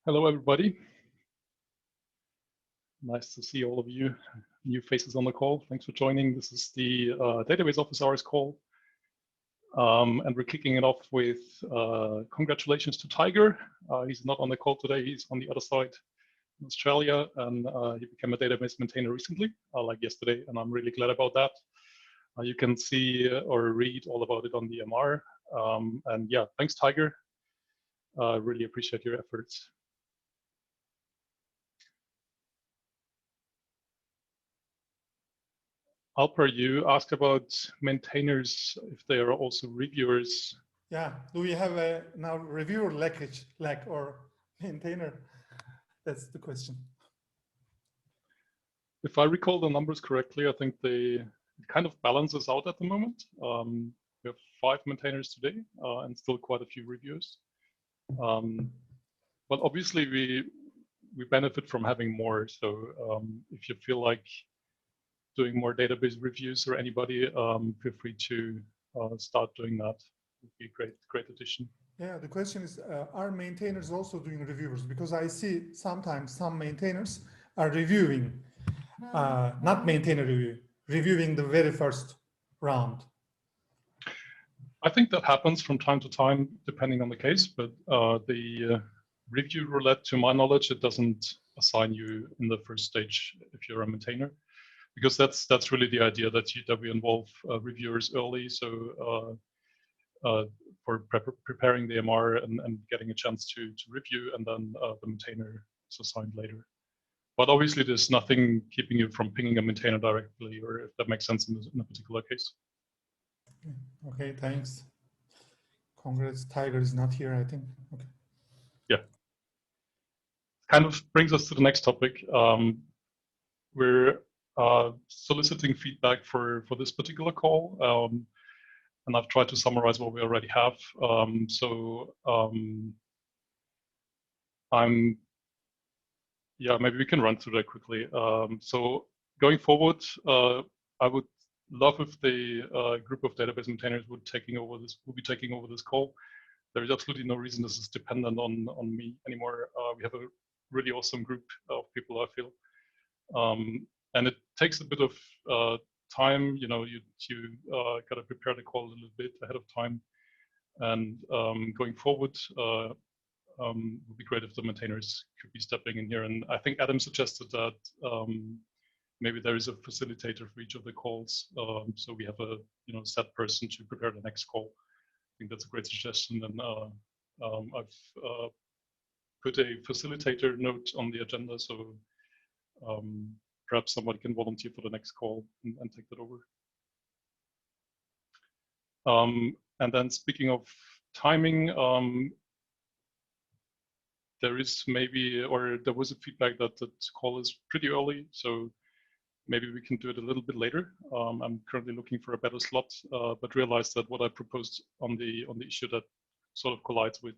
Hello, everybody. Nice to see all of you, new faces on the call. Thanks for joining. This is the Database Office Hours call. And we're kicking it off with congratulations to Tiger. He's not on the call today. He's on the other side in Australia, and he became a database maintainer recently, like yesterday, and I'm really glad about that. You can see or read all about it on the MR. And yeah, thanks, Tiger. Really appreciate your efforts. Alper, you asked about maintainers, if they are also reviewers. Yeah, do we have a now reviewer lack or maintainer? That's the question. If I recall the numbers correctly, I think it kind of balances out at the moment. We have 5 maintainers today and still quite a few reviewers. But obviously we benefit from having more. So if you feel like doing more database reviews or anybody, feel free to start doing that. It would be a great addition. Yeah, the question is, are maintainers also doing reviewers? Because I see sometimes some maintainers are reviewing, not maintainer reviewing the very first round. I think that happens from time to time, depending on the case, but the review roulette, to my knowledge, it doesn't assign you in the first stage if you're a maintainer, because that's really the idea that we involve reviewers early, so for preparing the MR and getting a chance to review, and then the maintainer is assigned later. But obviously, there's nothing keeping you from pinging a maintainer directly, or if that makes sense in a particular case. Okay, thanks. Congrats, Tiger is not here, I think. Okay. Yeah. Kind of brings us to the next topic. We're soliciting feedback for this particular call, and I've tried to summarize what we already have. Yeah, maybe we can run through that quickly. So going forward, I would love if the group of database maintainers will be taking over this call. There is absolutely no reason this is dependent on me anymore. We have a really awesome group of people, I feel. And it takes a bit of time, you got to prepare the call a little bit ahead of time. And going forward, it would be great if the maintainers could be stepping in here. And I think Adam suggested that maybe there is a facilitator for each of the calls, so we have a set person to prepare the next call. I think that's a great suggestion. And I've put a facilitator note on the agenda, so perhaps somebody can volunteer for the next call and take that over. And then speaking of timing, there was a feedback that the call is pretty early, so maybe we can do it a little bit later. I'm currently looking for a better slot, but realized that what I proposed on the issue that sort of collides with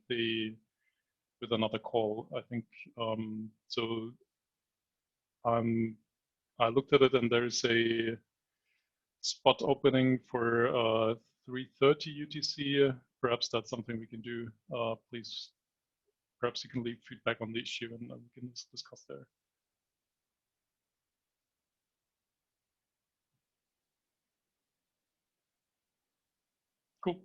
another call, I think. So I looked at it, and there's a spot opening for 3:30 UTC. Perhaps that's something we can do. Please, perhaps you can leave feedback on the issue, and we can discuss there. Cool.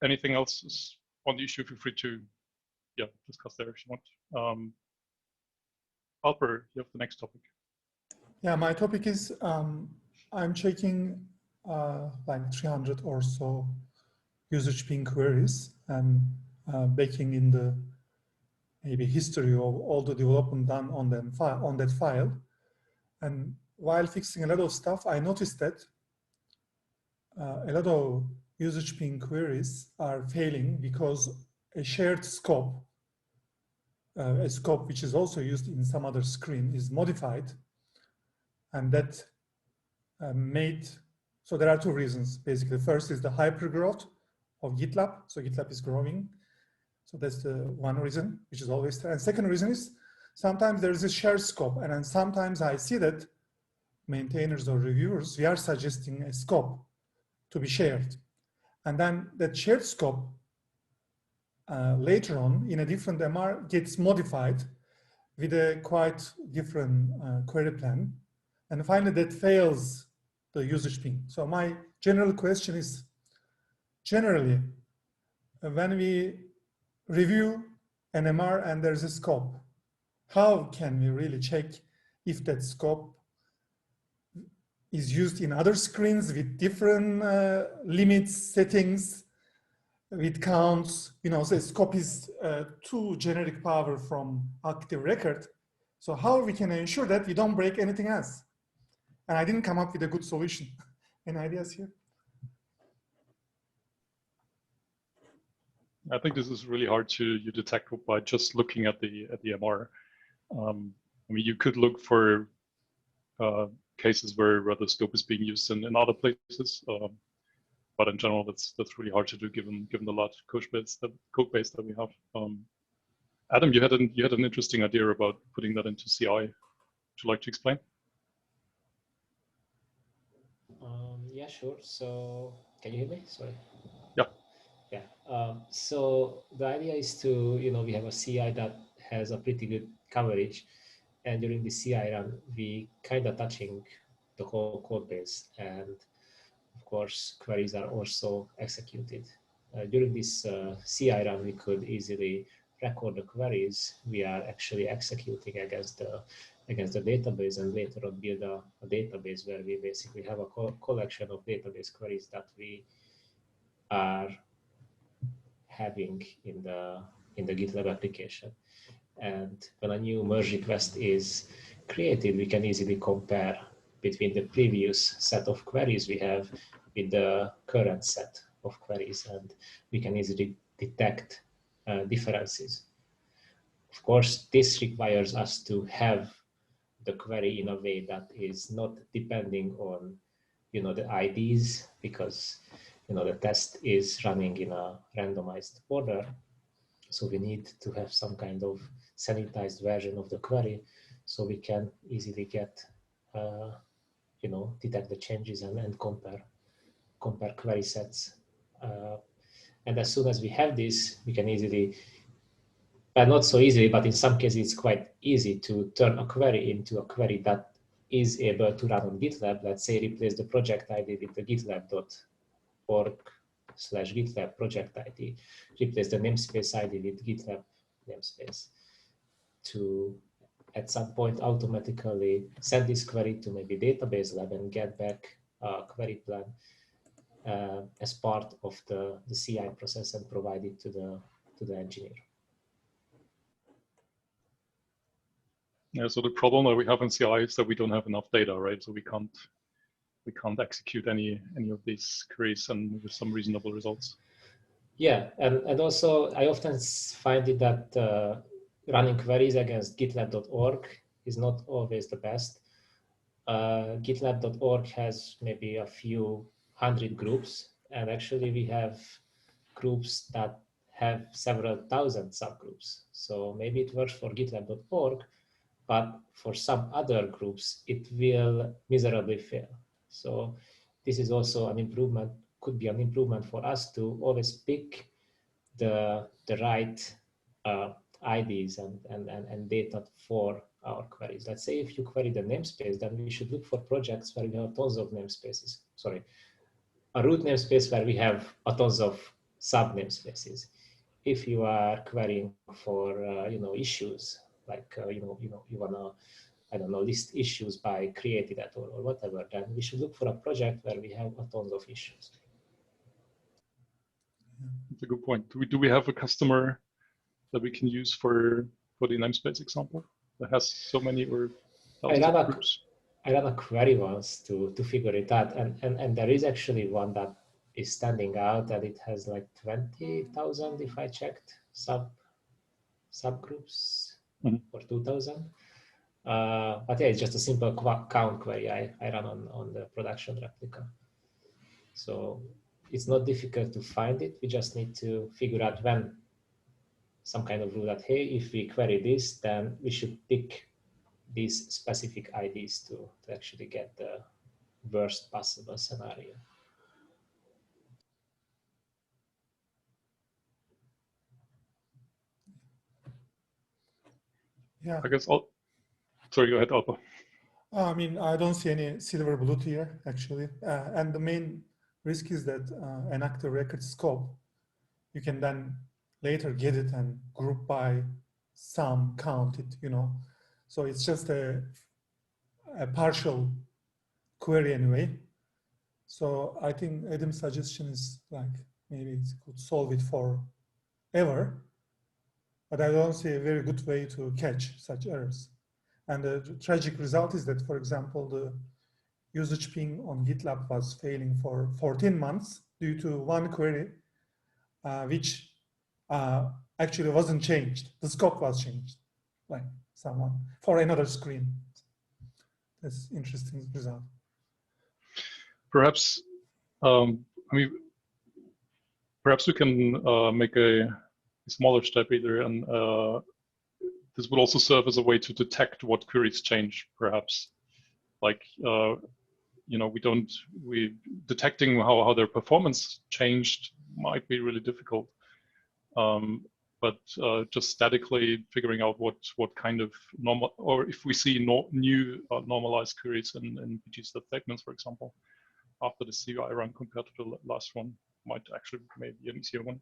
Anything else is on the issue? Feel free to discuss there if you want. Alper, you have the next topic. Yeah, my topic is I'm checking like 300 or so usage ping queries and baking in the maybe history of all the development done on that file. And while fixing a lot of stuff, I noticed that a lot of usage ping queries are failing because a shared scope, a scope which is also used in some other screen, is modified, and that so there are 2 reasons basically. First is the hypergrowth of GitLab, so GitLab is growing. So that's the one reason, which is always there. And second reason is sometimes there is a shared scope, and then sometimes I see that maintainers or reviewers, we are suggesting a scope to be shared. And then that shared scope later on in a different MR gets modified with a quite different query plan. And finally that fails the usage ping. So my general question is, generally, when we review an MR and there's a scope, how can we really check if that scope is used in other screens with different limits, settings, with counts, you know, so scope is too generic power from active record. So how we can ensure that we don't break anything else? And I didn't come up with a good solution. Any ideas here? I think this is really hard to detect by just looking at the MR. I mean, you could look for cases where the scope is being used in other places, but in general, that's really hard to do given the large code base that we have. Adam, you had an interesting idea about putting that into CI. Would you like to explain? Yeah, sure. So can you hear me? Sorry. Yeah. Yeah. So the idea is to, we have a CI that has a pretty good coverage, and during the CI run, we kind of touching the whole code base, and of course, queries are also executed. During this CI run, we could easily record the queries we are actually executing against the database, and later on build a database where we basically have a collection of database queries that we are having in the GitLab application. And when a new merge request is created, we can easily compare between the previous set of queries we have with the current set of queries, and we can easily detect differences. Of course, this requires us to have the query in a way that is not depending on, the IDs, because, the test is running in a randomized order. So we need to have some kind of sanitized version of the query, so we can easily get, detect the changes and compare query sets. And as soon as we have this, we can easily, but not so easily, but in some cases it's quite easy to turn a query into a query that is able to run on GitLab. Let's say replace the project ID with the gitlab.org/GitLab project ID, replace the namespace ID with GitLab namespace, to at some point automatically send this query to maybe database lab and get back a query plan as part of the CI process and provide it to the engineer. Yeah, so the problem that we have in CI is that we don't have enough data, right? So we can't execute any of these queries and with some reasonable results. Yeah, and also I often find it that running queries against gitlab.org is not always the best. Gitlab.org has maybe a few hundred groups, and actually we have groups that have several thousand subgroups. So maybe it works for gitlab.org, but for some other groups, it will miserably fail. So this is also an improvement, could be an improvement for us to always pick the right IDs and data for our queries. Let's say if you query the namespace, then we should look for projects where we have tons of namespaces. Sorry, a root namespace where we have a tons of sub namespaces. If you are querying for issues, like you wanna, I don't know, list issues by created at all or whatever, then we should look for a project where we have a tons of issues. That's a good point. Do we have a customer that we can use for the namespace example that has so many or thousands of groups? I ran a query once to figure it out, and there is actually one that is standing out, and it has like 20,000 if I checked subgroups, or 2,000. But yeah, it's just a simple count query I ran on the production replica. So it's not difficult to find it. We just need to figure out when some kind of rule that, hey, if we query this, then we should pick these specific IDs to actually get the worst possible scenario. Yeah. I guess sorry, go ahead, Alpa. I mean, I don't see any silver bullet here, actually. And the main risk is that an active record scope, you can then later get it and group by sum, count it, you know. So it's just a partial query anyway. So I think Adam's suggestion is like, maybe it could solve it forever, but I don't see a very good way to catch such errors. And the tragic result is that, for example, the usage ping on GitLab was failing for 14 months due to one query, which actually wasn't changed. The scope was changed, like someone for another screen. That's interesting result. Perhaps, I mean, perhaps we can make a smaller step either, and this will also serve as a way to detect what queries change, perhaps. Like, you know, detecting how their performance changed might be really difficult. But just statically figuring out what kind of normal, or if we see new normalized queries in pgstat segments, for example, after the CUI run compared to the last one, might actually maybe an easier one.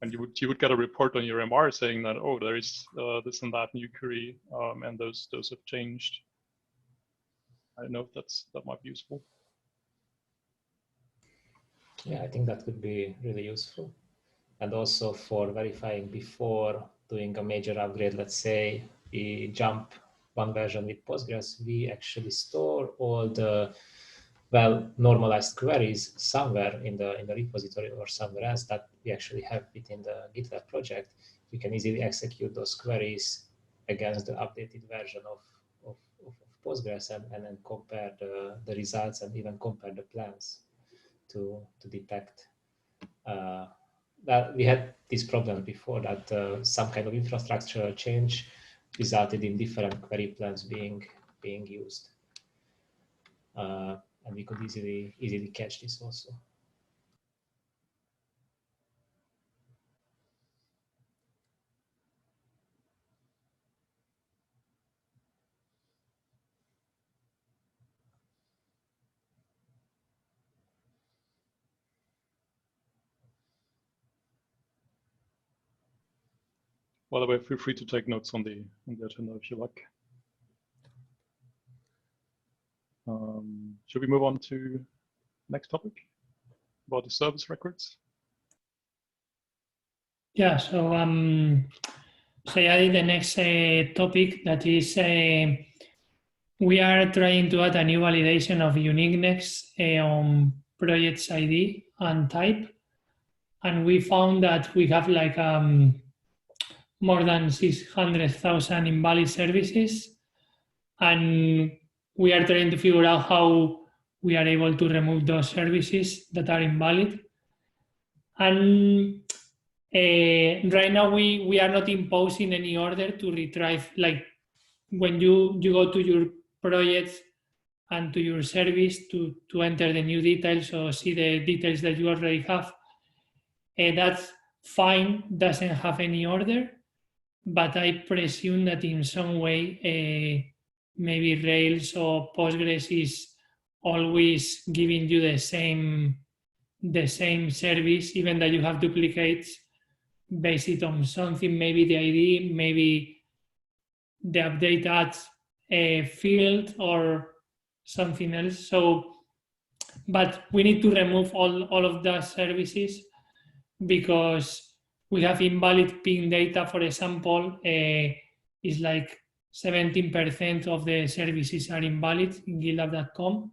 And you would get a report on your MR saying that, oh, there is this and that new query, and those have changed. I don't know if that might be useful. Yeah, I think that could be really useful. And also for verifying before doing a major upgrade, let's say we jump one version with Postgres, we actually store all the normalized queries somewhere in the repository or somewhere else that we actually have within the GitLab project. We can easily execute those queries against the updated version of Postgres and then compare the results and even compare the plans to detect that we had this problem before, that some kind of infrastructural change resulted in different query plans being used. And we could easily catch this also. By the way, feel free to take notes on the agenda if you like. Should we move on to next topic about the service records? Yeah, so I added the next topic, that is we are trying to add a new validation of uniqueness on project's ID and type, and we found that we have like more than 600,000 invalid services, and we are trying to figure out how we are able to remove those services that are invalid. And right now we are not imposing any order to retrieve, like when you go to your project and to your service to enter the new details or see the details that you already have, that's fine, doesn't have any order, but I presume that in some way maybe Rails or Postgres is always giving you the same service, even that you have duplicates based on something, maybe the ID, maybe the update adds a field or something else. So, but we need to remove all of the services because we have invalid ping data, for example, is like 17% of the services are invalid in GitLab.com.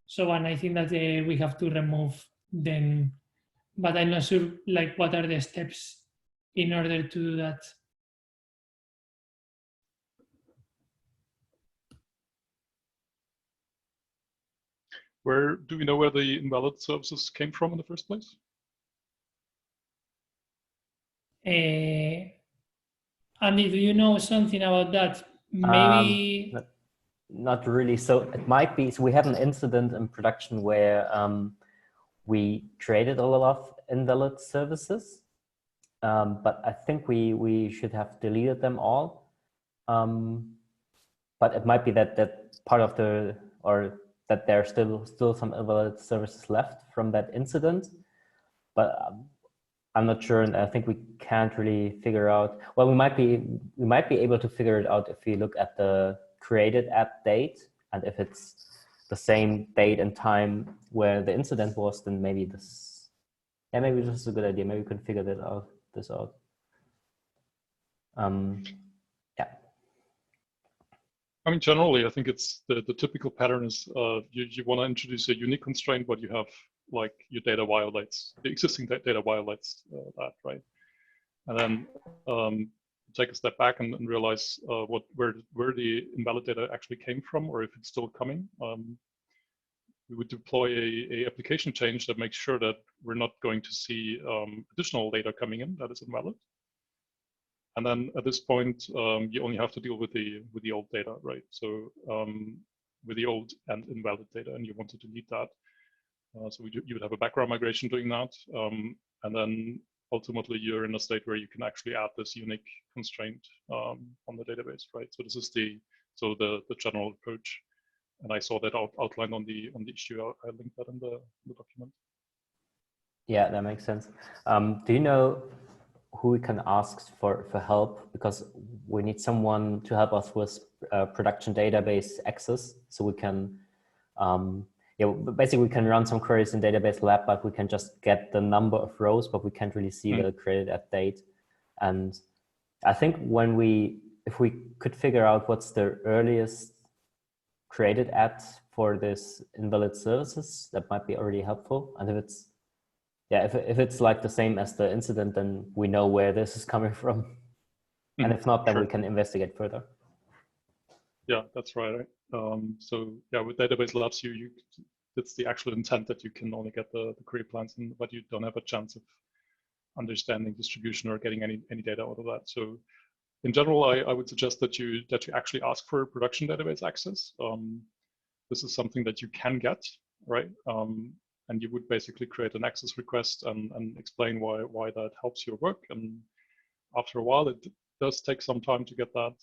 So, and I think that we have to remove them, but I'm not sure like what are the steps in order to do that. Do we know where the invalid services came from in the first place? Andy, do you know something about that? Maybe not really. So it might be. So we had an incident in production where we created a lot of invalid services, but I think we should have deleted them all. But it might be that part of or that there are still some invalid services left from that incident. But I'm not sure, and I think we can't really figure out. Well, we might be able to figure it out if we look at the created app date, and if it's the same date and time where the incident was, then maybe this. Yeah, maybe this is a good idea. Maybe we can figure this out. Yeah. I mean, generally, I think it's the typical pattern is you want to introduce a unique constraint, but you have like your data violates, the existing data violates that, right? And then take a step back and realize where the invalid data actually came from, or if it's still coming. We would deploy a application change that makes sure that we're not going to see additional data coming in that is invalid. And then at this point, you only have to deal with the old data, right? So with the old and invalid data, and you want to delete that. So you would have a background migration doing that, and then ultimately you're in a state where you can actually add this unique constraint on the database, right? So this is the general approach, and I saw that outlined on the issue. I linked that in the document. Yeah, that makes sense. Do you know who we can ask for help? Because we need someone to help us with production database access, so we can. Yeah, basically we can run some queries in database lab, but we can just get the number of rows, but we can't really see the created app date. And I think if we could figure out what's the earliest created app for this invalid services, that might be already helpful. And if it's like the same as the incident, then we know where this is coming from. And if not, then Sure. we can investigate further. Yeah, that's right. So yeah, with database labs, it's the actual intent that you can only get the query plans, but you don't have a chance of understanding distribution or getting any data out of that. So in general, I would suggest that you actually ask for production database access. This is something that you can get, right? And you would basically create an access request and explain why that helps your work. And after a while, it does take some time to get that.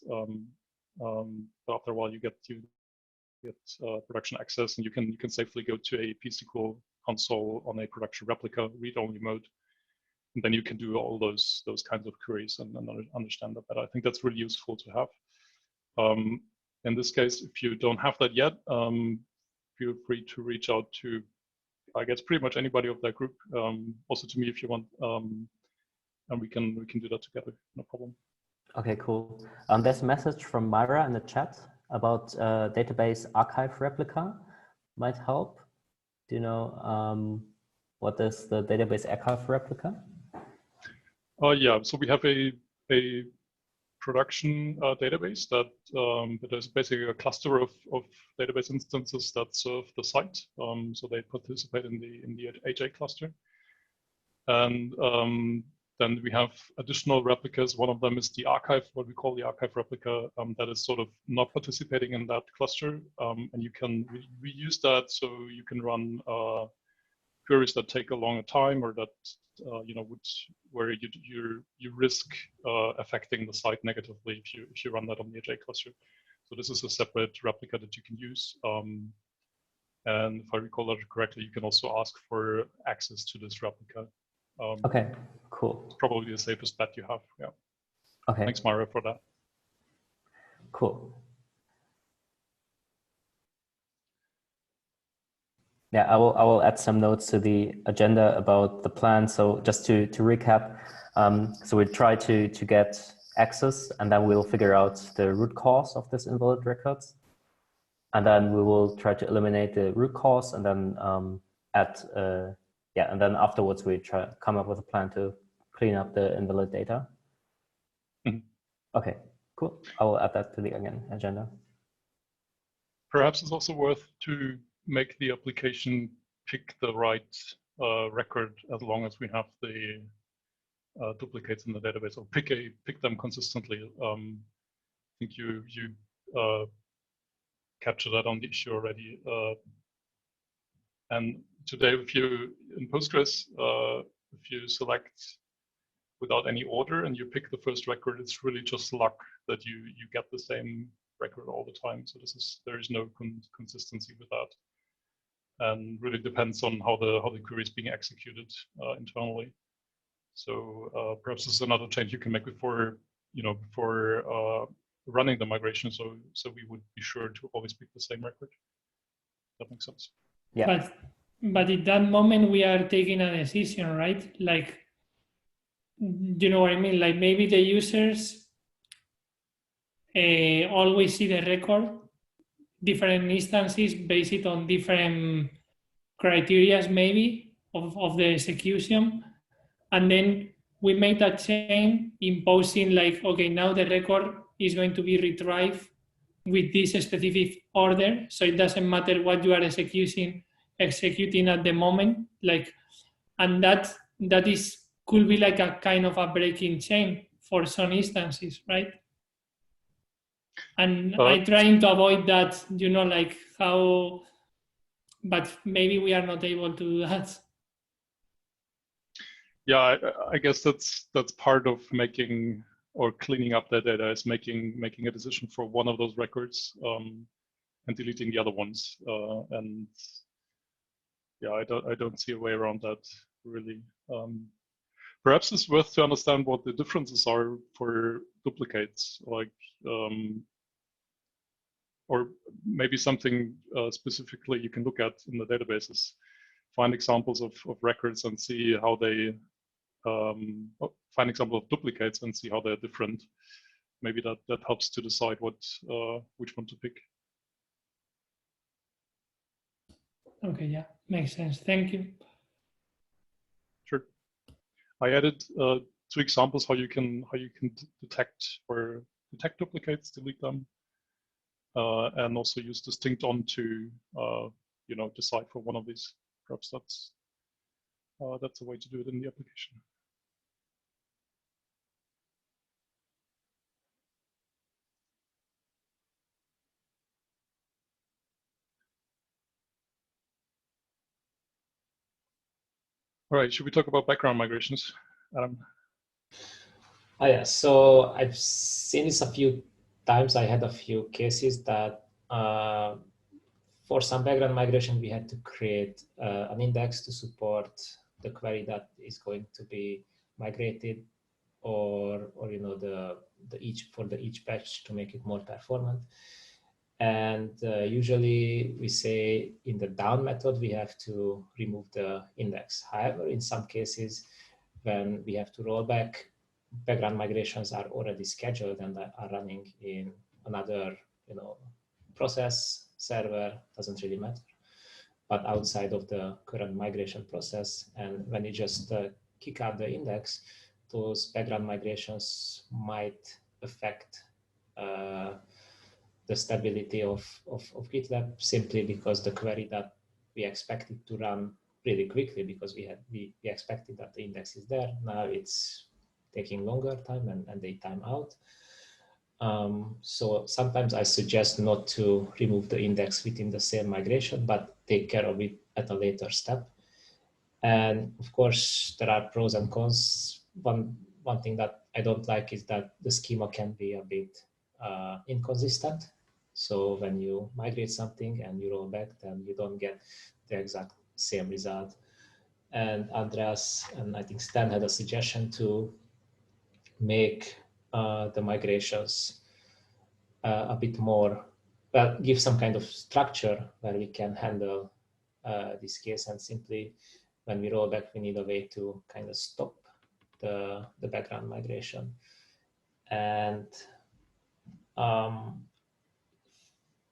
But after a while, you get production access, and you can safely go to a pSQL console on a production replica read-only mode, and then you can do all those kinds of queries and understand that better. I think that's really useful to have. In this case, if you don't have that yet, feel free to reach out to, I guess, pretty much anybody of that group. Also to me if you want, and we can do that together. No problem. Okay, cool. There's a message from Myra in the chat about database archive replica might help. Do you know what is the database archive replica? Yeah, so we have a production database that is basically a cluster of database instances that serve the site. So they participate in the HA cluster. And then we have additional replicas. One of them is the archive, what we call the archive replica, that is sort of not participating in that cluster. And you can reuse that, so you can run queries that take a longer time, or that where you risk affecting the site negatively if you run that on the HA cluster. So this is a separate replica that you can use. And if I recall that correctly, you can also ask for access to this replica. Okay, cool. It's probably the safest bet you have. Yeah. Okay. Thanks, Myra, for that. Cool. Yeah, I will add some notes to the agenda about the plan. So just to recap, so we try to get access, and then we'll figure out the root cause of this invalid records. And then we will try to eliminate the root cause, and then and then afterwards we try to come up with a plan to clean up the invalid data. Mm-hmm. Okay, cool. I will add that to the agenda. Perhaps it's also worth to make the application pick the right record as long as we have the duplicates in the database, or pick them consistently. I think you capture that on the issue already. And today, if you in Postgres, if you select without any order and you pick the first record, it's really just luck that you get the same record all the time. So there is no consistency with that, and really depends on how the query is being executed internally. So perhaps this is another change you can make before running the migration. So we would be sure to always pick the same record. That makes sense. Yeah. But at that moment we are taking a decision, right? Like, you know what I mean? Like maybe the users always see the record, different instances based on different criteria maybe of the execution. And then we make that change imposing like, okay, now the record is going to be retrieved with this specific order. So it doesn't matter what you are executing at the moment. Like, and that could be like a kind of a breaking chain for some instances, right? And I'm trying to avoid that, you know, like how, but maybe we are not able to do that. Yeah, I guess that's part of making or cleaning up that data, is making a decision for one of those records and deleting the other ones. And yeah, I don't see a way around that really. Perhaps it's worth to understand what the differences are for duplicates, like, or maybe something specifically you can look at in the databases. Find examples of records and see how they, find example of duplicates and see how they're different. Maybe that helps to decide which one to pick. Okay, yeah, makes sense. Thank you. Sure. I added 2 examples how you can detect duplicates, delete them, and also use distinct on to decide for one of these. Perhaps that's a way to do it in the application. All right, should we talk about background migrations, Adam? Oh yeah, so I've seen this a few times. I had a few cases that for some background migration, we had to create an index to support the query that is going to be migrated, or you know the each batch to make it more performant. And usually we say in the down method, we have to remove the index. However, in some cases, when we have to roll back, background migrations are already scheduled and are running in another, process, server, doesn't really matter, but outside of the current migration process. And when you just kick out the index, those background migrations might affect the stability of GitLab, simply because the query that we expected to run really quickly, because we expected that the index is there. Now it's taking longer time and they time out. So sometimes I suggest not to remove the index within the same migration, but take care of it at a later step. And of course, there are pros and cons. One thing that I don't like is that the schema can be a bit inconsistent. So when you migrate something and you roll back, then you don't get the exact same result. And Andreas and I think Stan had a suggestion to make the migrations a bit more, well, give some kind of structure where we can handle this case, and simply when we roll back, we need a way to kind of stop the background migration. And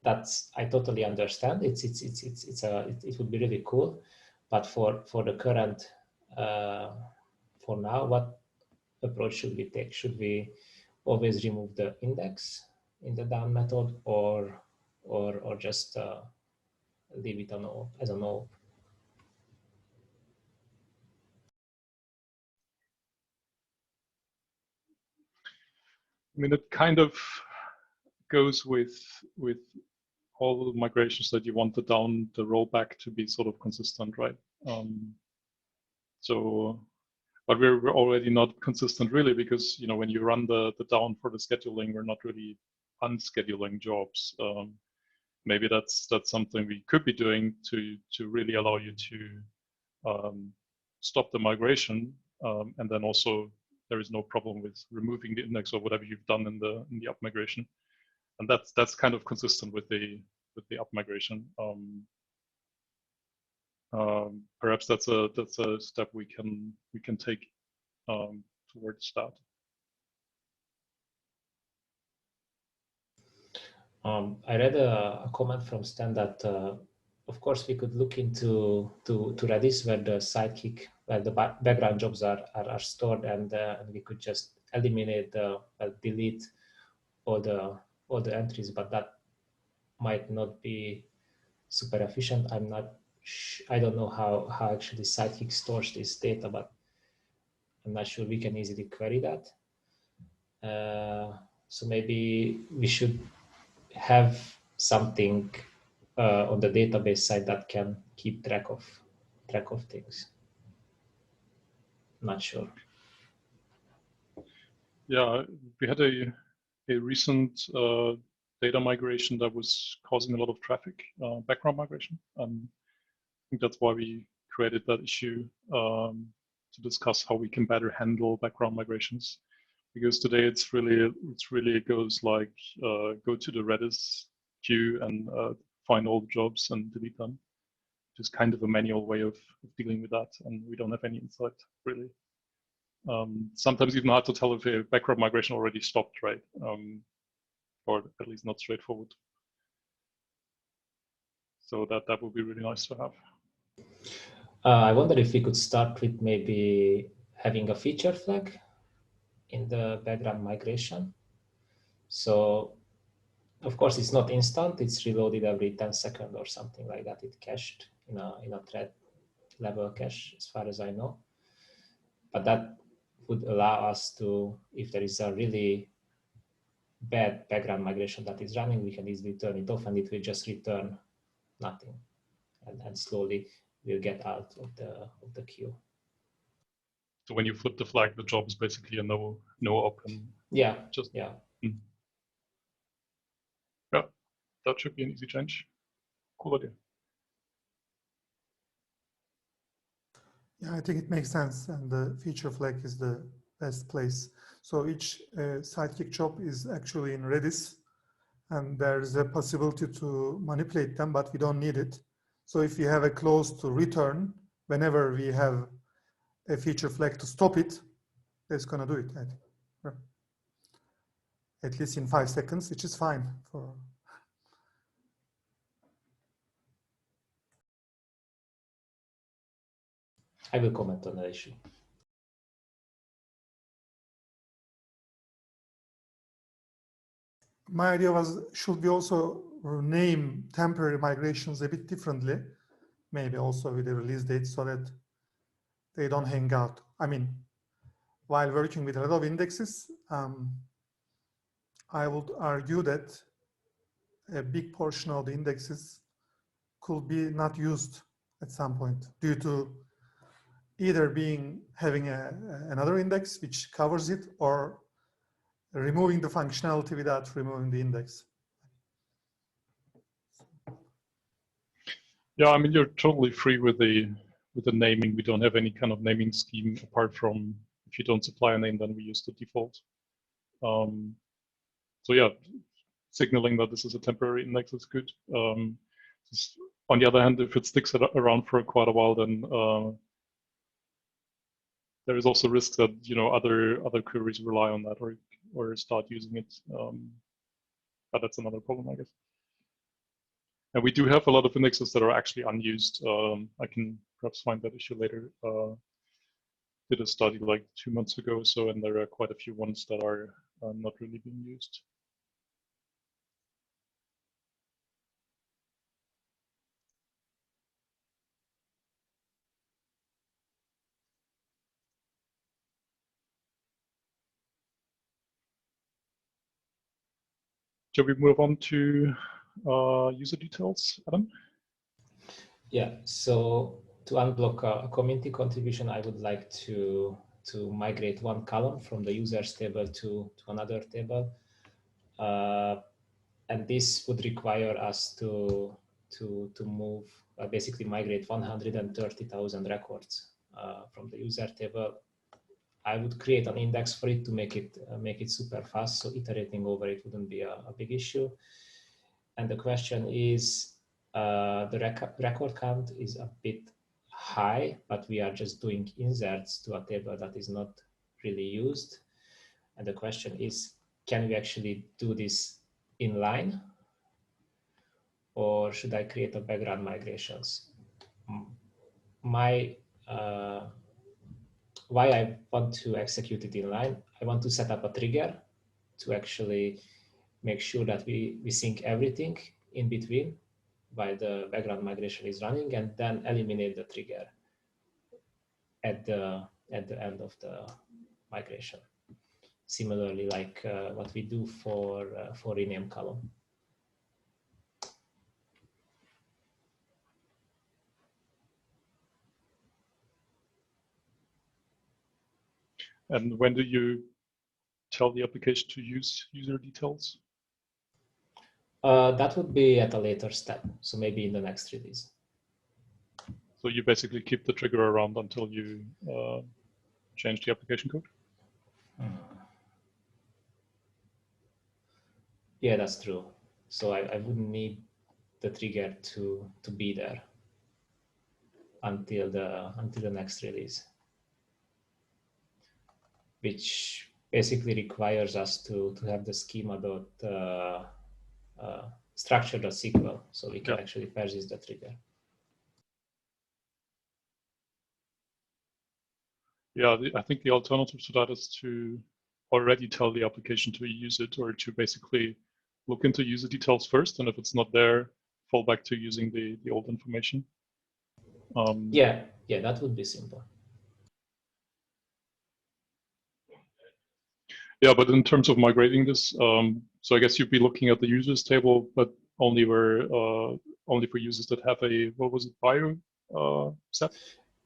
that's, I totally understand. It would be really cool, but for the current, for now, what approach should we take? Should we always remove the index in the down method, or just leave it as a no? I mean, it kind of goes with all the migrations that you want the rollback to be sort of consistent, right? So but we're already not consistent really, because when you run the down for the scheduling, we're not really unscheduling jobs. Maybe that's something we could be doing to really allow you to stop the migration, and then also there is no problem with removing the index or whatever you've done in the up migration, and that's kind of consistent with the up migration. Perhaps that's a step we can take towards that. I read a comment from Stan that of course we could look into to Redis, where the Sidekiq, where the background jobs are stored, and we could just eliminate delete all the entries, but that might not be super efficient. I don't know how actually Sidekiq stores this data, but I'm not sure we can easily query that. So maybe we should have something on the database side that can keep track of things. Not sure. Yeah, we had a recent data migration that was causing a lot of traffic, background migration. I think that's why we created that issue to discuss how we can better handle background migrations. Because today it's really goes like go to the Redis queue and find all the jobs and delete them. Just kind of a manual way of dealing with that, and we don't have any insight really. Sometimes even hard to tell if a background migration already stopped, right? Or at least not straightforward. So that would be really nice to have. I wonder if we could start with maybe having a feature flag in the background migration. So of course it's not instant, it's reloaded every 10 seconds or something like that. It's cached in a thread level cache, as far as I know. But that would allow us to, if there is a really bad background migration that is running, we can easily turn it off and it will just return nothing, and slowly we'll get out of the queue. So when you flip the flag, the job is basically a no open. Yeah. Just yeah. Yeah, that should be an easy change. Cool idea. Yeah, I think it makes sense, and the feature flag is the best place. So each Sidekiq job is actually in Redis, and there's a possibility to manipulate them, but we don't need it. So if we have a clause to return, whenever we have a feature flag to stop it, it's going to do it, I think. Right. At least in 5 seconds, which is fine for. I will comment on the issue. My idea was, should we also name temporary migrations a bit differently? Maybe also with a release date so that they don't hang out. I mean, while working with a lot of indexes, I would argue that a big portion of the indexes could be not used at some point due to either having another index which covers it, or removing the functionality without removing the index. Yeah, I mean, you're totally free with the naming. We don't have any kind of naming scheme apart from if you don't supply a name, then we use the default. So yeah, signaling that this is a temporary index is good. On the other hand, if it sticks around for quite a while, then there is also risk that other queries rely on that or start using it. But that's another problem, I guess. And we do have a lot of indexes that are actually unused. I can perhaps find that issue later. Did a study like 2 months ago or so, and there are quite a few ones that are not really being used. Shall we move on to user details, Adam? Yeah, so to unblock a community contribution, I would like to to migrate one column from the users table to another table. And this would require us to move, basically migrate 130,000 records from the user table. I would create an index for it to make it super fast, so iterating over it wouldn't be a big issue. And the question is, the record count is a bit high, but we are just doing inserts to a table that is not really used. And the question is, can we actually do this inline, or should I create a background migrations? Why I want to execute it inline, I want to set up a trigger to actually make sure that we sync everything in between while the background migration is running, and then eliminate the trigger at the end of the migration. Similarly, like what we do for rename column. And when do you tell the application to use user details? That would be at a later step, so maybe in the next release. So you basically keep the trigger around until you change the application code? Yeah, that's true. So I wouldn't need the trigger to be there until the next release, which basically requires us to have the schema.structure.sql, so we can actually persist the trigger. Yeah, I think the alternative to that is to already tell the application to use it, or to basically look into user details first, and if it's not there, fall back to using the old information. Yeah, that would be simple. Yeah, but in terms of migrating this, so I guess you'd be looking at the users table, but only for users that have a, what was it, bio set?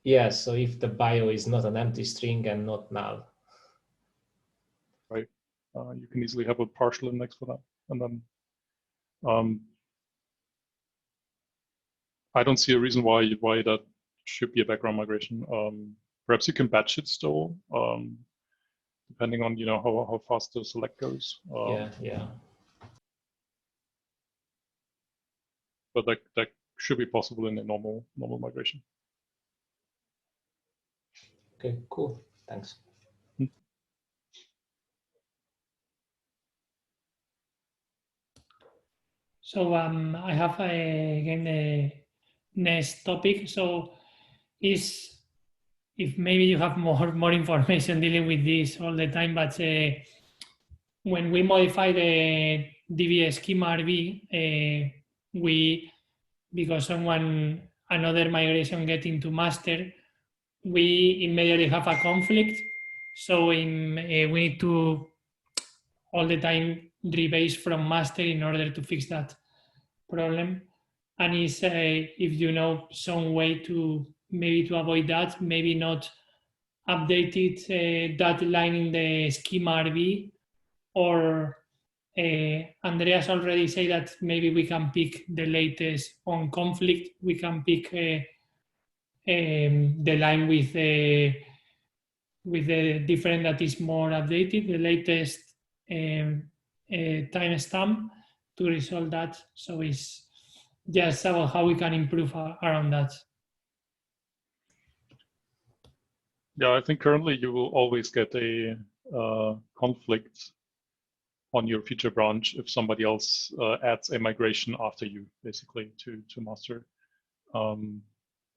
Yeah, so if the bio is not an empty string and not null. Right, you can easily have a partial index for that, and then I don't see a reason why that should be a background migration. Perhaps you can batch it still, depending on how fast the select goes. Yeah. But that should be possible in a normal migration. Okay, cool. Thanks. So I have again the next topic. So if maybe you have more information dealing with this all the time, but when we modify the DB schema RB, because another migration getting to master, we immediately have a conflict. So we need to all the time rebase from master in order to fix that problem. And if you know some way to maybe to avoid that, maybe not updated that line in the schema RB, or Andreas already said that maybe we can pick the latest on conflict. We can pick the line with the different that is more updated, the latest timestamp to resolve that. So it's just about how we can improve around that. Yeah, I think currently you will always get a conflict on your feature branch if somebody else adds a migration after you, basically to master.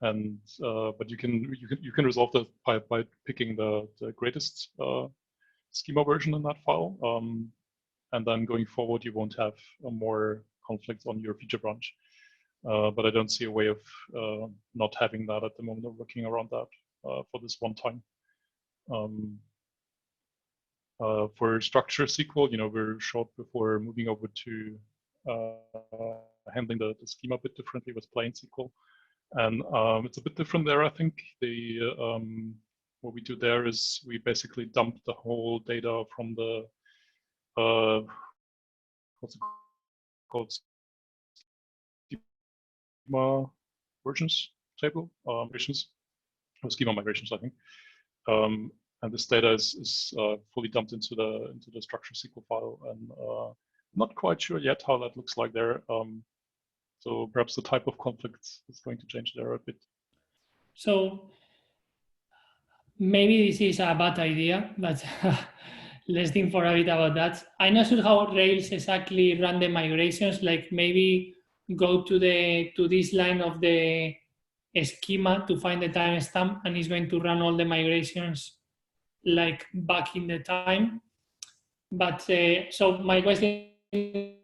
But you can resolve that by picking the greatest schema version in that file, and then going forward you won't have more conflicts on your feature branch. But I don't see a way of not having that at the moment, of working around that for this one time. For structure SQL, we're short before moving over to handling the schema a bit differently with plain SQL. And it's a bit different there, I think. what we do there is we basically dump the whole data from the what's it called, schema versions table, migrations, or schema migrations, I think. And this data is fully dumped into the structure SQL file, and not quite sure yet how that looks like there. So perhaps the type of conflicts is going to change there a bit. So maybe this is a bad idea, but let's think for a bit about that. I'm not sure how Rails exactly run the migrations. Like maybe go to this line of the schema to find the timestamp, and it's going to run all the migrations like back in the time. But so my question is,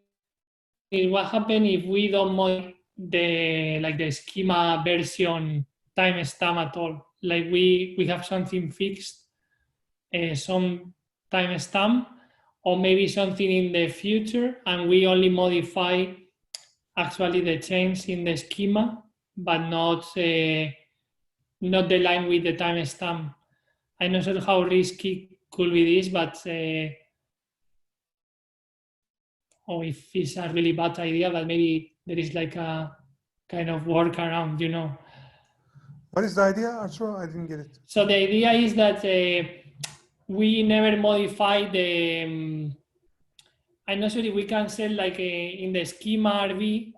what happens if we don't modify the schema version timestamp at all? Like we have something fixed, some timestamp, or maybe something in the future, and we only modify actually the change in the schema, but not the line with the timestamp. I'm not sure how risky could be this, but or if it's a really bad idea, but maybe there is like a kind of workaround, you know. What is the idea, Arturo? I didn't get it. So the idea is that we never modify the. I'm not sure if we can set like in the schema RV,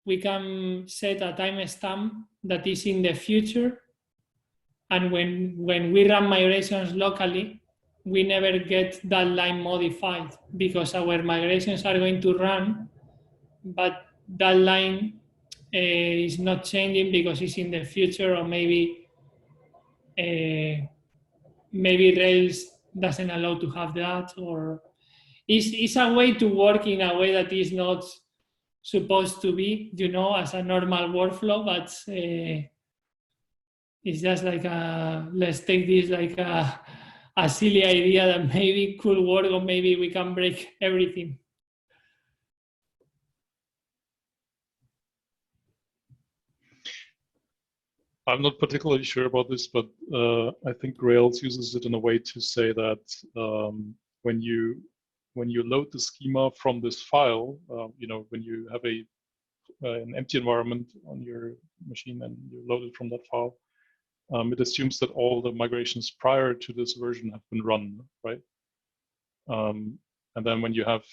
we can set a timestamp that is in the future, and when we run migrations locally, we never get that line modified because our migrations are going to run, but that line is not changing because it's in the future, or maybe Rails doesn't allow to have that, or it's a way to work in a way that is not supposed to be, you know, as a normal workflow, but it's just like let's take this like a silly idea that maybe could work, or maybe we can break everything. I'm not particularly sure about this, but I think Rails uses it in a way to say that when you load the schema from this file, you know, when you have an empty environment on your machine and you load it from that file, it assumes that all the migrations prior to this version have been run, right? And then when you have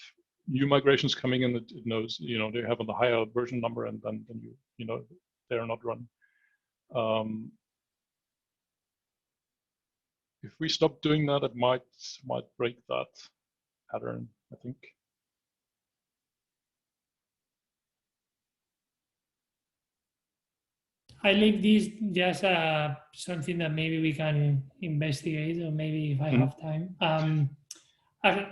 new migrations coming in, it knows, you know, they have a higher version number, and then you know they're not run. If we stop doing that, it might break that pattern, I think. I leave this just something that maybe we can investigate, or maybe if I have time.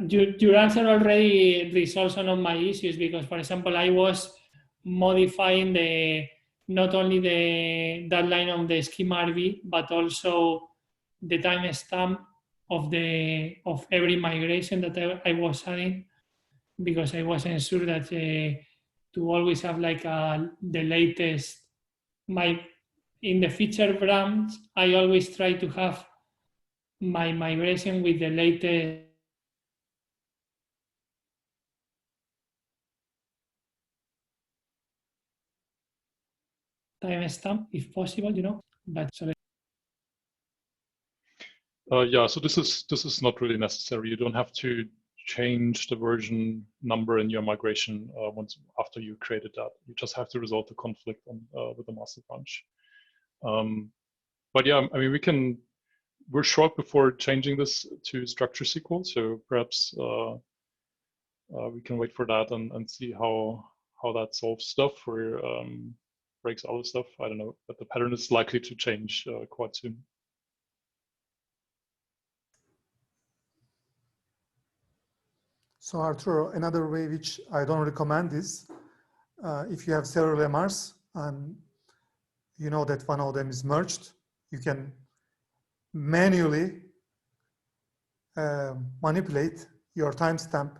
Your answer already resolves some of my issues, because, for example, I was modifying not only that line on the schema RV, but also the timestamp of every migration that I was adding, because I wasn't sure that to always have like the latest. In the feature branch, I always try to have my migration with the latest timestamp, if possible, you know. But sorry. Yeah, so this is not really necessary. You don't have to change the version number in your migration after you created that. You just have to resolve the conflict with the master branch. But yeah, I mean, we're short before changing this to structure SQL, so perhaps we can wait for that and see how that solves stuff or breaks other stuff. I don't know, but the pattern is likely to change quite soon. So Arturo, another way which I don't recommend is if you have several MRs and you know that one of them is merged, you can manually manipulate your timestamp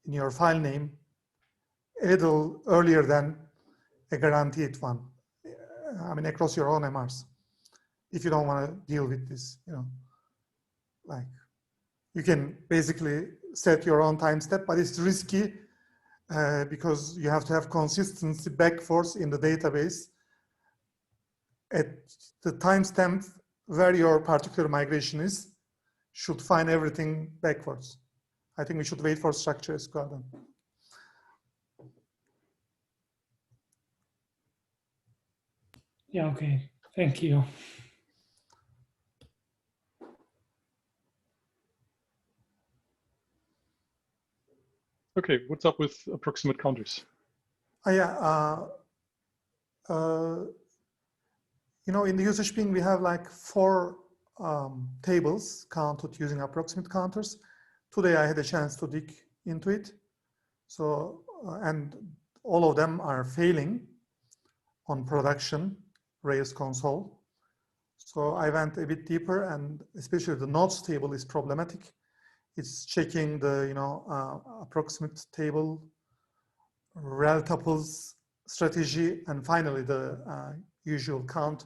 in your file name a little earlier than a guaranteed one. I mean, across your own MRs, if you don't want to deal with this, you know, like you can basically set your own time step, but it's risky because you have to have consistency back forth in the database at the timestamp where your particular migration is, should find everything backwards. I think we should wait for structure SQL then. Yeah, okay. Thank you. Okay, what's up with approximate counters? Yeah, you know, in the usage ping, we have like 4 tables counted using approximate counters. Today, I had a chance to dig into it. So, and all of them are failing on production Rails console. So I went a bit deeper, and especially the nodes table is problematic. It's checking the, you know, approximate table, rel tuples strategy, and finally the usual count,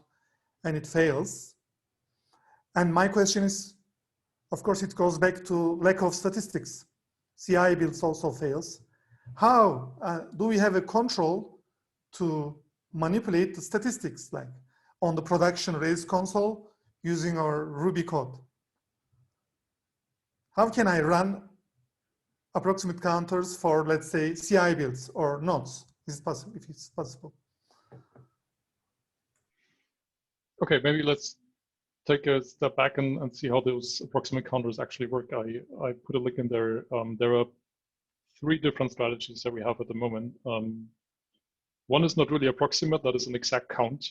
and it fails. And my question is, of course, it goes back to lack of statistics. CI builds also fails. How do we have a control to manipulate the statistics, like on the production Rails console using our Ruby code? How can I run approximate counters for, let's say, CI builds or nodes? Is it possible, if it's possible? Okay, maybe let's take a step back and see how those approximate counters actually work. I put a link in there. There are 3 different strategies that we have at the moment. One is not really approximate, that is an exact count.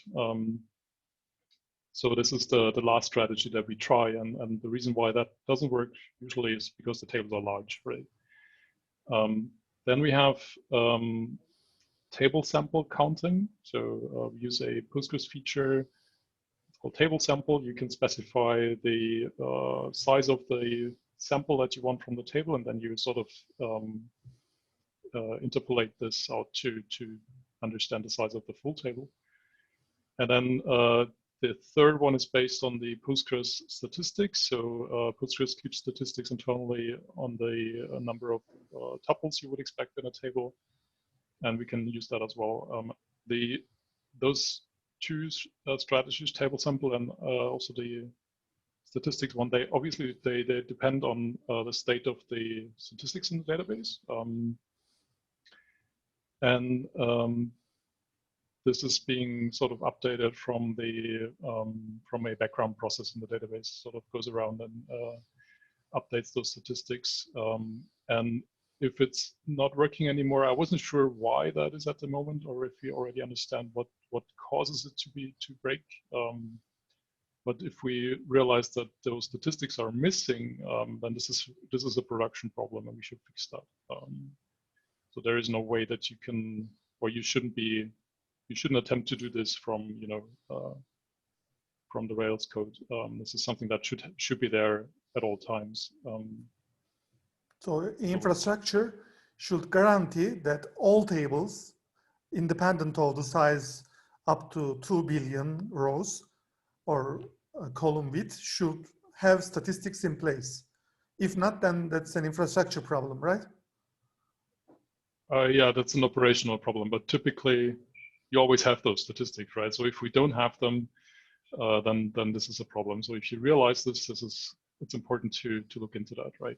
So this is the last strategy that we try, and the reason why that doesn't work usually is because the tables are large, right? Then we have table sample counting. So we use a Postgres feature, it's called table sample. You can specify the size of the sample that you want from the table, and then you sort of interpolate this out to understand the size of the full table. And then the third one is based on the Postgres statistics. So Postgres keeps statistics internally on the number of tuples you would expect in a table, and we can use that as well. Those 2 strategies, table sample and also the statistics one, they obviously they depend on the state of the statistics in the database. This is being sort of updated from a background process in the database, sort of goes around and updates those statistics. And if it's not working anymore, I wasn't sure why that is at the moment, or if we already understand what causes it to break. But if we realize that those statistics are missing, then this is a production problem, and we should fix that. So there is no way that you can, or you shouldn't attempt to do this from, you know, from the Rails code. This is something that should be there at all times. So infrastructure should guarantee that all tables, independent of the size up to 2 billion rows or column width, should have statistics in place. If not, then that's an infrastructure problem, right? Yeah, that's an operational problem, but typically you always have those statistics, right? So if we don't have them, then this is a problem. So if you realize this, it's important to look into that, right?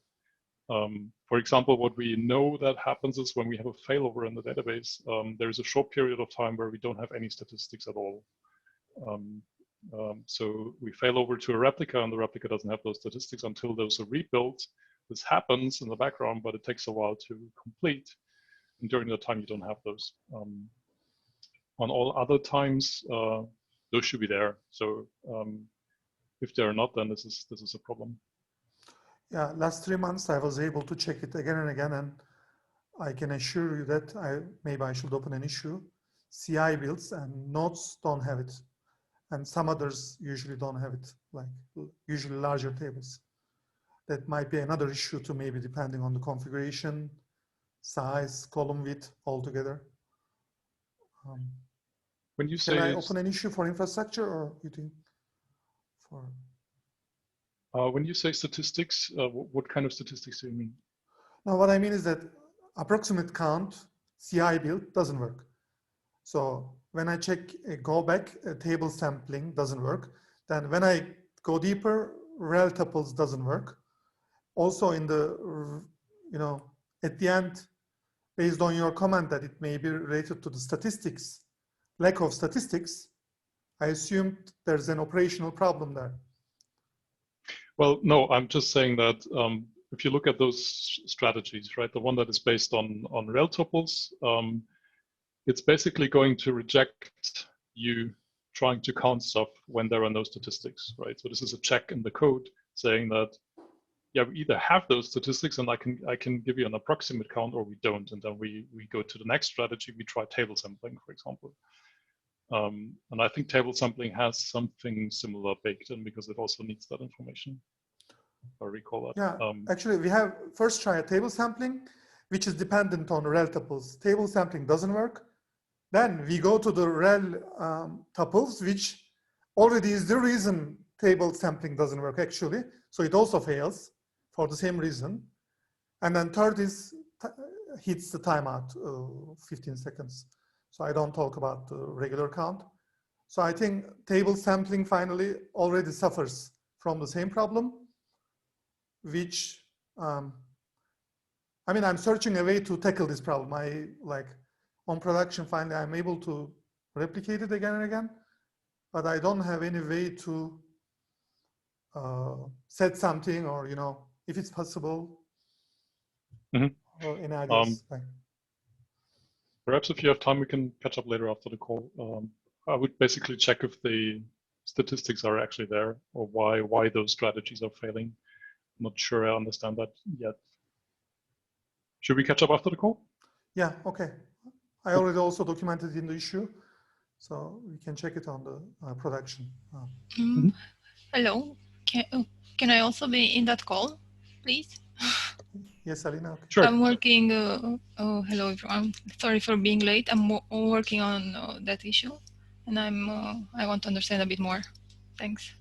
For example, what we know that happens is when we have a failover in the database, there's a short period of time where we don't have any statistics at all. So we fail over to a replica, and the replica doesn't have those statistics until those are rebuilt. This happens in the background, but it takes a while to complete. And during the time, you don't have those. On all other times, those should be there. So if they're not, then this is a problem. Yeah, last 3 months I was able to check it again and again, and I can assure you that maybe I should open an issue. CI builds and nodes don't have it, and some others usually don't have it, like usually larger tables. That might be another issue too, maybe depending on the configuration, size, column width altogether. When you can say I open an issue for infrastructure, or you think for? When you say statistics, what kind of statistics do you mean? Now, what I mean is that approximate count CI build doesn't work. So when I check go back, table sampling doesn't work. Then when I go deeper, rel tuples doesn't work. Also in the, at the end, based on your comment that it may be related to the statistics, lack of statistics, I assumed there's an operational problem there. Well, no, I'm just saying that if you look at those strategies, right, the one that is based on rel tuples, it's basically going to reject you trying to count stuff when there are no statistics, right? So this is a check in the code saying that, yeah, we either have those statistics and I can give you an approximate count, or we don't, and then we go to the next strategy. We try table sampling, for example. And I think table sampling has something similar baked in because it also needs that information, if I recall that. Yeah, actually we have first try a table sampling, which is dependent on rel tuples. Table sampling doesn't work. Then we go to the rel tuples, which already is the reason table sampling doesn't work actually. So it also fails for the same reason. And then third is hits the timeout, 15 seconds. So I don't talk about the regular count. So I think table sampling finally already suffers from the same problem, which, I mean, I'm searching a way to tackle this problem. On production, finally, I'm able to replicate it again and again, but I don't have any way to set something, or, if it's possible, or any ideas. Perhaps if you have time, we can catch up later after the call. I would basically check if the statistics are actually there, or why those strategies are failing. I'm not sure I understand that yet. Should we catch up after the call? Yeah, okay. I already also documented in the issue, so we can check it on the production. Hello, can I also be in that call, please? Yes, Alina. Okay. Sure. I'm working, hello everyone, sorry for being late. I'm working on that issue, and I want to understand a bit more. Thanks.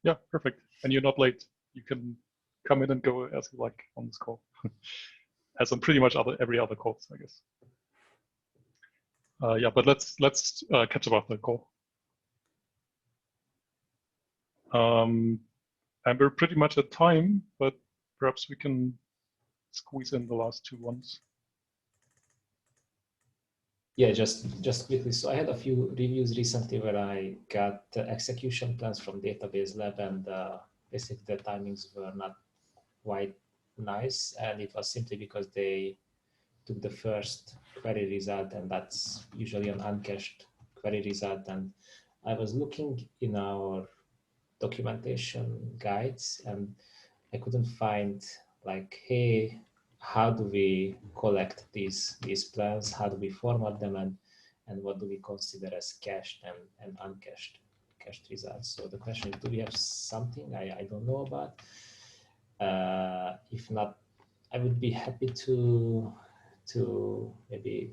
Yeah, perfect. And you're not late. You can come in and go as you like on this call. As on pretty much every other call, I guess. Yeah, but let's catch up after the call. And we're pretty much at time, but perhaps we can squeeze in the last two ones. Yeah, just quickly. So I had a few reviews recently where I got execution plans from Database Lab, and basically the timings were not quite nice, and it was simply because they took the first query result, and that's usually an uncached query result. And I was looking in our documentation guides, and I couldn't find like, hey, how do we collect these plans? How do we format them, and what do we consider as cached and uncached results? So the question is, do we have something I don't know about? If not, I would be happy to maybe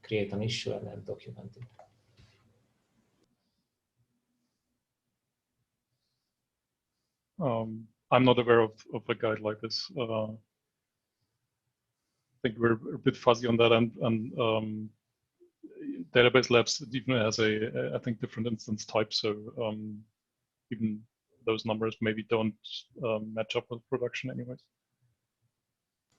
create an issue and then document it. I'm not aware of a guide like this. I think we're a bit fuzzy on that, and Database Labs even has I think different instance types, so even those numbers maybe don't match up with production anyways.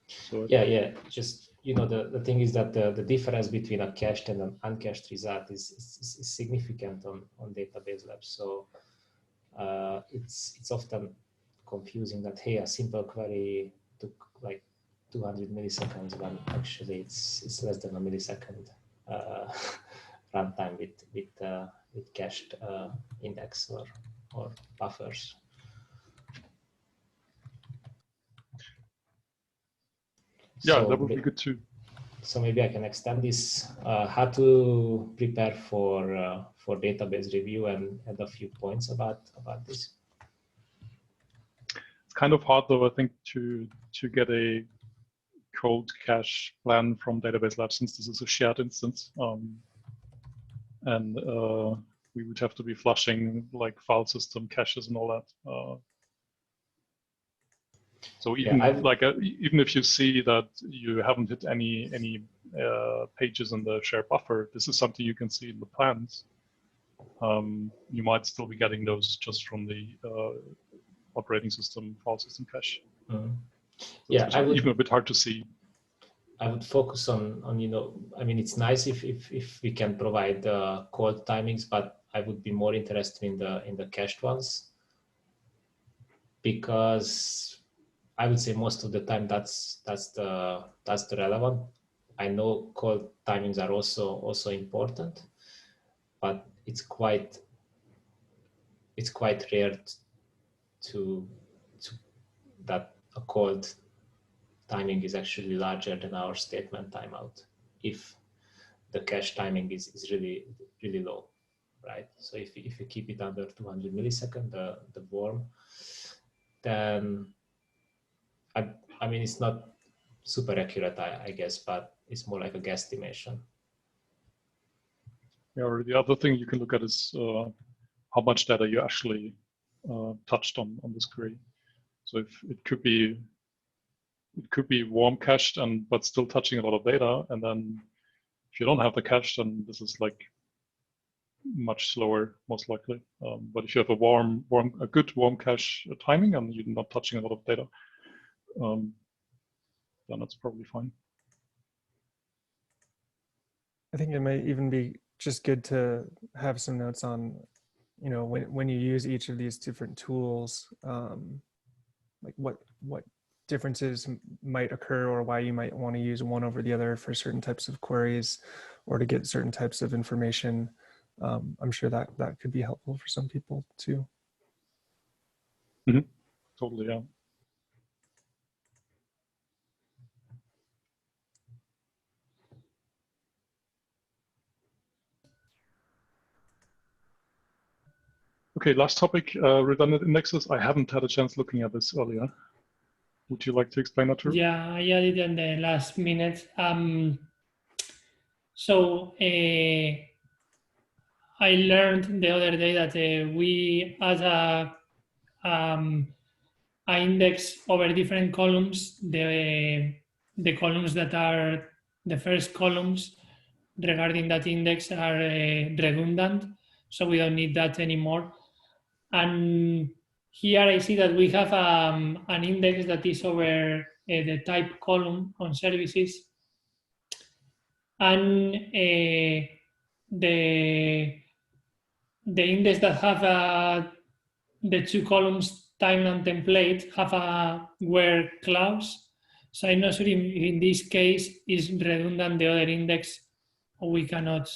So yeah, just the thing is that the difference between a cached and an uncached result is significant on Database Labs. So it's often confusing that, hey, a simple query took like 200 milliseconds when actually it's less than a millisecond runtime with cached index or buffers. yeah, So that would be good too. So maybe I can extend this, how to prepare for database review, and add a few points about this. It's kind of hard though, I think, to get a cold cache plan from Database Lab, since this is a shared instance, and we would have to be flushing like file system caches and all that. So even Yeah, even if you see that you haven't hit any pages in the shared buffer, this is something you can see in the plans. You might still be getting those just from the operating system file system cache. Mm. So Yeah, it's even a bit hard to see. I would focus on I mean, it's nice if we can provide called timings, but I would be more interested in the cached ones, because I would say most of the time that's the relevant. I know called timings are also important, but it's quite rare to that a called timing is actually larger than our statement timeout if the cache timing is really low, right? So if you keep it under 200 milliseconds, the worm, then I mean, it's not super accurate, I guess, but it's more like a guesstimation. Yeah, or the other thing you can look at is how much data you actually touched on this query. So if it could be warm cached but still touching a lot of data, and then if you don't have the cache, then this is like much slower, most likely. But if you have a good warm cache timing and you're not touching a lot of data, then that's probably fine. I think it might even be just good to have some notes on, when you use each of these different tools, like what differences might occur, or why you might want to use one over the other for certain types of queries or to get certain types of information. I'm sure that could be helpful for some people too. Mm-hmm. Totally, yeah. Okay, last topic, redundant indexes. I haven't had a chance looking at this earlier. Would you like to explain that, Drew? Yeah, I added in the last minute. So I learned the other day that we add an index over different columns. The columns that are the first columns regarding that index are redundant, so we don't need that anymore. And here I see that we have an index that is over the type column on services, and the index that have the two columns time and template have a where clause. So I'm not sure in this case is redundant the other index, or we cannot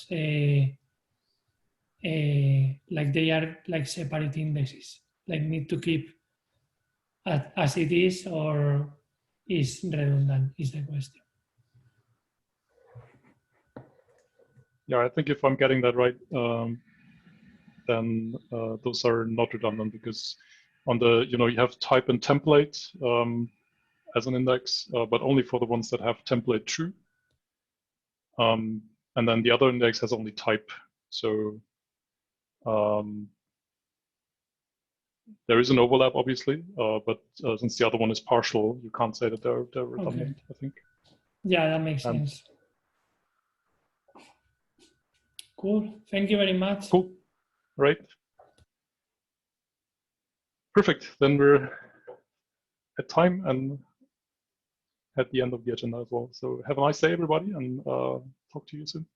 like they are like separate indexes, like need to keep as it is, or is redundant is the question. Yeah, I think if I'm getting that right, then those are not redundant, because on the, you have type and template as an index, but only for the ones that have template true. And then the other index has only type. So there is an overlap, obviously, but since the other one is partial, you can't say that they're redundant, okay. I think. Yeah, that makes sense. Cool. Thank you very much. Cool. Right. Perfect. Then we're at time and at the end of the agenda as well. So have a nice day, everybody, and talk to you soon.